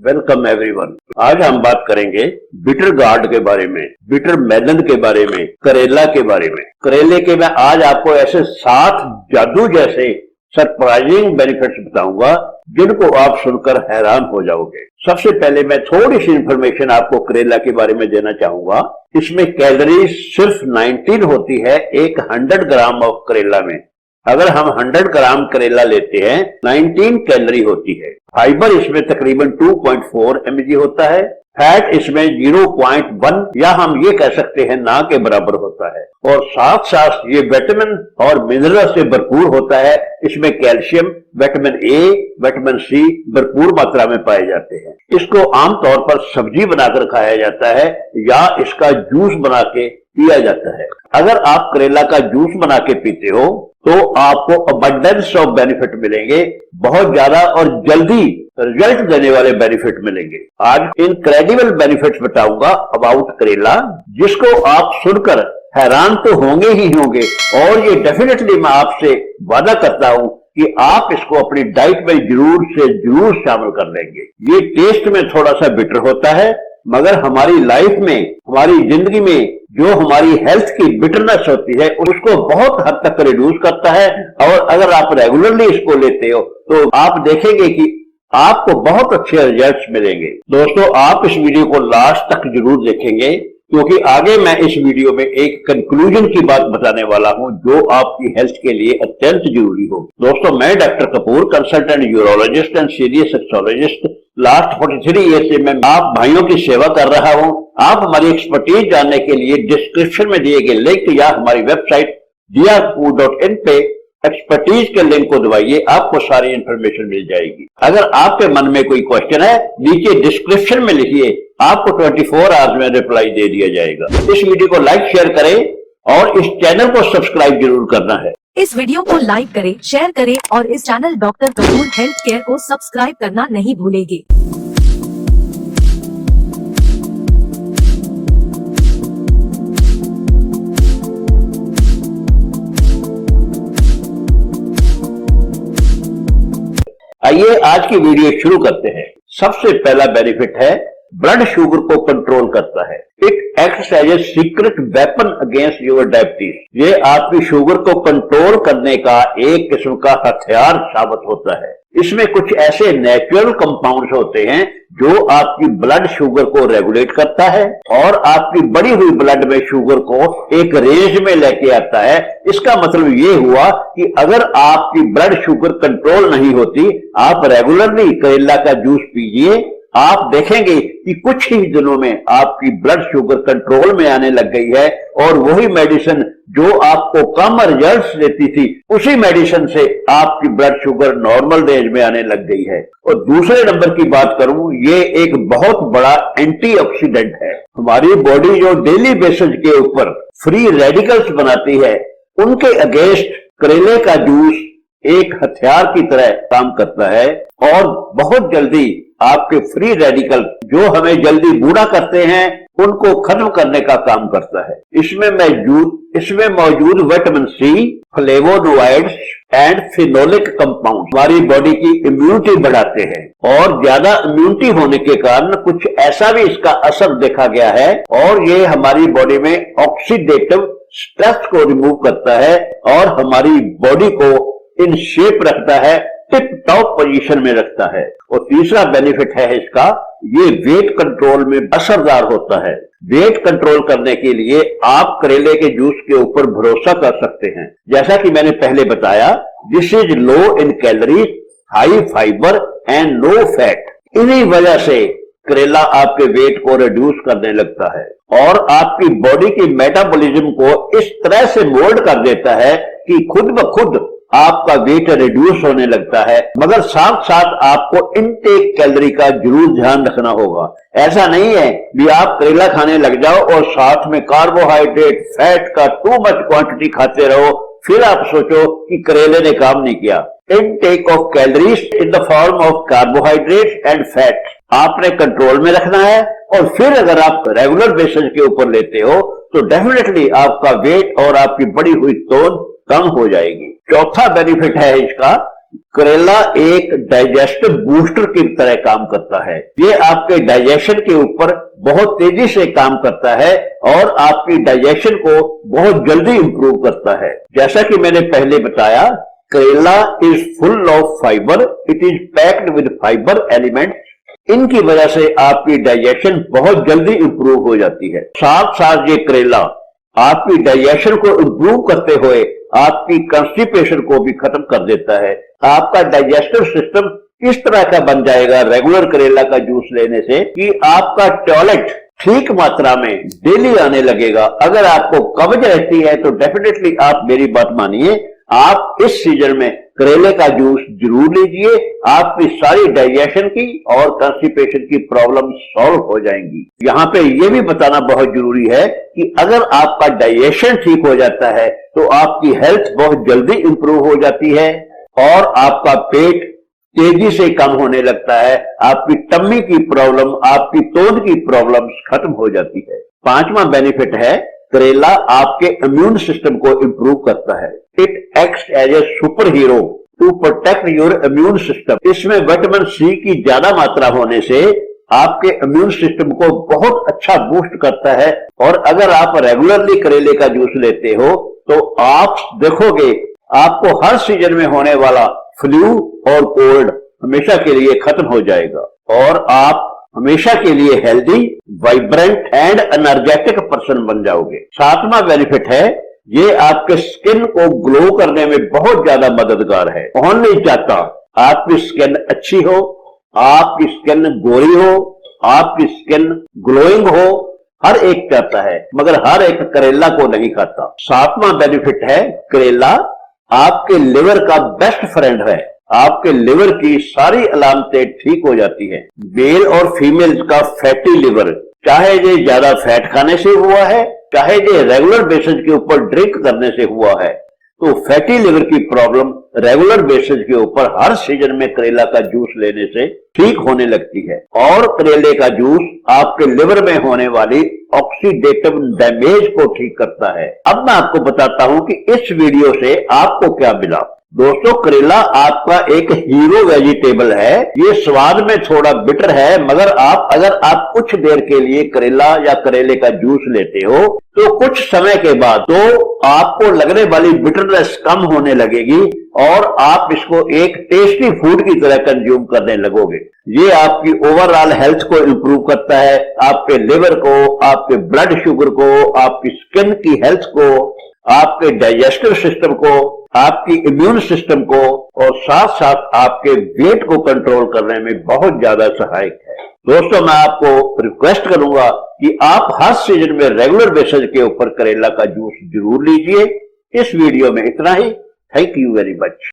Welcome everyone. आज हम बात करेंगे बिटर गार्ड के बारे में, बिटर मेलन के बारे में, करेला के बारे में। करेले के मैं आज आपको ऐसे 7 जादू जैसे सरप्राइजिंग बेनिफिट्स बताऊंगा जिनको आप सुनकर हैरान हो जाओगे। सबसे पहले मैं थोड़ी सी इंफॉर्मेशन आपको करेला के बारे में देना चाहूंगा। इसमें कैलोरीज सिर्फ 19 होती है एक 100 ग्राम ऑफ करेला में। अगर हम 100 ग्राम करेला लेते हैं 19 कैलोरी होती है। फाइबर इसमें तकरीबन 2.4 mg होता है। फैट इसमें 0.1 या हम ये कह सकते हैं ना के बराबर होता है। और साथ साथ ये विटामिन और मिनरल से भरपूर होता है। इसमें calcium, vitamin A, vitamin C भरपूर मात्रा में पाए जाते हैं। इसको आमतौर पर सब्जी बनाकर खाया जाता है या इसका जूस बना के पिया जाता है। अगर आप करेला का जूस बना के पीते हो तो आपको अबंडेंस ऑफ बेनिफिट मिलेंगे, बहुत ज्यादा और जल्दी रिजल्ट देने वाले बेनिफिट मिलेंगे। आज इनक्रेडिबल बेनिफिट्स बताऊंगा अबाउट करेला, जिसको आप सुनकर हैरान तो होंगे ही होंगे। और ये डेफिनेटली मैं आपसे वादा करता हूं कि आप इसको अपनी डाइट में जरूर से जरूर शामिल कर लेंगे। ये टेस्ट में थोड़ा सा बिटर होता है, मगर हमारी लाइफ में, हमारी जिंदगी में जो हमारी हेल्थ की बिटरनेस होती है उसको बहुत हद तक रिड्यूस करता है। और अगर आप रेगुलरली इसको लेते हो तो आप देखेंगे कि आपको बहुत अच्छे रिजल्ट्स मिलेंगे। दोस्तों, आप इस वीडियो को लास्ट तक जरूर देखेंगे, क्योंकि आगे मैं इस वीडियो में एक कंक्लूजन की बात बताने वाला हूं जो आपकी हेल्थ के लिए अत्यंत जरूरी हो। दोस्तों, मैं doctor Kapoor, consultant urologist and serious sexologist, last 43 year से मैं आप भाइयों की सेवा कर रहा हूं। आप हमारी एक्सपर्टीज जानने के लिए डिस्क्रिप्शन में दिए गए लिंक या हमारी वेबसाइट diafood.in पे एक्सपर्टीज के लिंक को दबाइए, आपको सारी इंफॉर्मेशन मिल जाएगी। अगर आपके मन में कोई क्वेश्चन है नीचे डिस्क्रिप्शन में लिखिए, आपको 24 आवर्स में रिप्लाई दे दिया जाएगा। इस वीडियो को लाइक शेयर करें और इस चैनल को सब्सक्राइब जरूर करना है। इस वीडियो को लाइक करें, शेयर करें और इस channel doctor Kapoor health care को सब्सक्राइब करना नहीं भूलेंगे। आइए आज की वीडियो शुरू करते हैं। सबसे पहला बेनिफिट है ब्लड शुगर को कंट्रोल करता है। It acts as a secret weapon against your diabetes. ये आपकी शुगर को कंट्रोल करने का एक किस्म का हथियार साबित होता है। इसमें कुछ ऐसे नेचुरल कंपाउंड्स होते हैं जो आपकी ब्लड शुगर को रेगुलेट करता है और आपकी बढ़ी हुई ब्लड में शुगर को एक रेंज में लेके आता है। इसका मतलब ये हुआ कि अगर आपकी ब्लड शुगर कंट्रोल नहीं होती, आप रेगुलरली करेला का जूस पीजिए, आप देखेंगे कि कुछ ही दिनों में आपकी ब्लड शुगर कंट्रोल में आने लग गई है। और वही मेडिसिन जो आपको कम रिजल्ट्स देती थी, उसी मेडिसिन से आपकी ब्लड शुगर नॉर्मल रेंज में आने लग गई है। और दूसरे नंबर की बात करूं, ये एक बहुत बड़ा एंटीऑक्सीडेंट है। हमारी बॉडी जो डेली बेसिस के ऊपर फ्री रेडिकल्स बनाती है, उनके अगेंस्ट करेले का जूस एक हथियार की तरह काम करता है और बहुत जल्दी आपके फ्री रेडिकल जो हमें जल्दी बूढ़ा करते हैं उनको खत्म करने का काम करता है। इसमें मौजूद vitamin C, flavonoids and phenolic compound हमारी बॉडी की इम्यूनिटी बढ़ाते हैं। और ज्यादा इम्यूनिटी होने के कारण कुछ ऐसा भी इसका असर देखा गया है, और ये हमारी बॉडी में ऑक्सीडेटिव स्ट्रेस को रिमूव करता है और हमारी बॉडी को इन शेप रखता है, टिप टॉप पोजीशन में रखता है। और तीसरा बेनिफिट है इसका, ये वेट कंट्रोल में असरदार होता है। वेट कंट्रोल करने के लिए आप करेले के जूस के ऊपर भरोसा कर सकते हैं। जैसा कि मैंने पहले बताया, this is low in calories, high fibre and low fat. इन्हीं वजह से करेला आपके वेट को रिड्यूस करने लगता है और आपकी बॉडी की मेटाबॉलिज्म को इस तरह से मोल्ड कर देता है कि खुद ब खुद आपका वेट रिड्यूस होने लगता है। मगर साथ साथ आपको इनटेक कैलोरी का जरूर ध्यान रखना होगा। ऐसा नहीं है कि आप करेला खाने लग जाओ और साथ में कार्बोहाइड्रेट, फैट का टू मच क्वांटिटी खाते रहो, फिर आप सोचो कि करेले ने काम नहीं किया। Intake of calories in the form of carbohydrate and fat आपने कंट्रोल में रखना है। और फिर अगर आप रेगुलर बेसिस के ऊपर लेते हो तो डेफिनेटली आपका वेट और आपकी बढ़ी हुई तोन कम हो जाएगी। चौथा बेनिफिट है इसका, करेला एक डाइजेस्टिव बूस्टर की तरह काम करता है। ये आपके डाइजेशन के ऊपर बहुत तेजी से काम करता है और आपकी डाइजेशन को बहुत जल्दी इंप्रूव करता है। जैसा कि मैंने पहले बताया, करेला is full of fibre, it is packed with fibre elements. इनकी वजह से आपकी डाइजेशन बहुत जल्दी इंप्रूव हो जाती है। साथ साथ ये करेला आपकी डाइजेशन को इंप्रूव करते हुए आपकी कंस्टिपेशन को भी खत्म कर देता है। आपका डाइजेस्टिव सिस्टम इस तरह का बन जाएगा रेगुलर करेला का जूस लेने से कि आपका टॉयलेट ठीक मात्रा में डेली आने लगेगा। अगर आपको कब्ज रहती है तो डेफिनेटली आप मेरी बात मानिए, आप इस सीजन में करेले का जूस जरूर लीजिए। आपकी सारी डाइजेशन की और कॉन्स्टिपेशन की प्रॉब्लम सॉल्व हो जाएंगी। यहाँ पे ये भी बताना बहुत जरूरी है कि अगर आपका डाइजेशन ठीक हो जाता है तो आपकी हेल्थ बहुत जल्दी इंप्रूव हो जाती है और आपका पेट तेजी से कम होने लगता है। आपकी टम्मी की प्रॉब्लम, आपकी तोंद की प्रॉब्लम खत्म हो जाती है। पांचवा बेनिफिट है, करेला आपके इम्यून सिस्टम को इंप्रूव करता है। It acts as a super hero to protect your immune system. इसमें विटामिन सी की ज्यादा मात्रा होने से आपके इम्यून सिस्टम को बहुत अच्छा बूस्ट करता है। और अगर आप रेगुलरली करेले का जूस लेते हो तो आप देखोगे आपको हर सीजन में होने वाला फ्लू और कोल्ड हमेशा के लिए खत्म हो जाएगा और आप हमेशा के लिए healthy, vibrant and energetic person बन जाओगे। सातवां बेनिफिट है, ये आपके स्किन को ग्लो करने में बहुत ज्यादा मददगार है। कौन नहीं चाहता आपकी स्किन अच्छी हो, आपकी स्किन गोरी हो, आपकी स्किन ग्लोइंग हो, हर एक चाहता है, मगर हर एक करेला को नहीं खाता। सातवां बेनिफिट है, करेला आपके लिवर का बेस्ट फ्रेंड है। आपके लिवर की सारी अलामतें ठीक हो जाती है। मेल और फीमेल का फैटी लिवर, चाहे ये ज्यादा फैट खाने से हुआ है, चाहे ये रेगुलर बेसिस के ऊपर ड्रिंक करने से हुआ है, तो फैटी लिवर की प्रॉब्लम रेगुलर बेसिस के ऊपर हर सीजन में करेला का जूस लेने से ठीक होने लगती है। और करेले का जूस आपके लिवर में होने वाली ऑक्सीडेटिव डैमेज को ठीक करता है। अब मैं आपको बताता हूं कि इस वीडियो से आपको क्या मिला। दोस्तों, करेला आपका एक हीरो वेजिटेबल है। ये स्वाद में थोड़ा बिटर है, मगर अगर आप कुछ देर के लिए करेला या करेले का जूस लेते हो तो कुछ समय के बाद तो आपको लगने वाली बिटरनेस कम होने लगेगी और आप इसको एक टेस्टी फूड की तरह कंज्यूम करने लगोगे। ये आपकी ओवरऑल हेल्थ को इंप्रूव करता है, आपके लिवर को, आपके ब्लड शुगर को, आपकी स्किन की हेल्थ को, आपके डाइजेस्टिव सिस्टम को, आपकी इम्यून सिस्टम को और साथ साथ आपके वेट को कंट्रोल करने में बहुत ज्यादा सहायक है। दोस्तों, मैं आपको रिक्वेस्ट करूंगा कि आप हर सीजन में रेगुलर बेसिस के ऊपर करेला का जूस जरूर लीजिए। इस वीडियो में इतना ही। Thank you very much.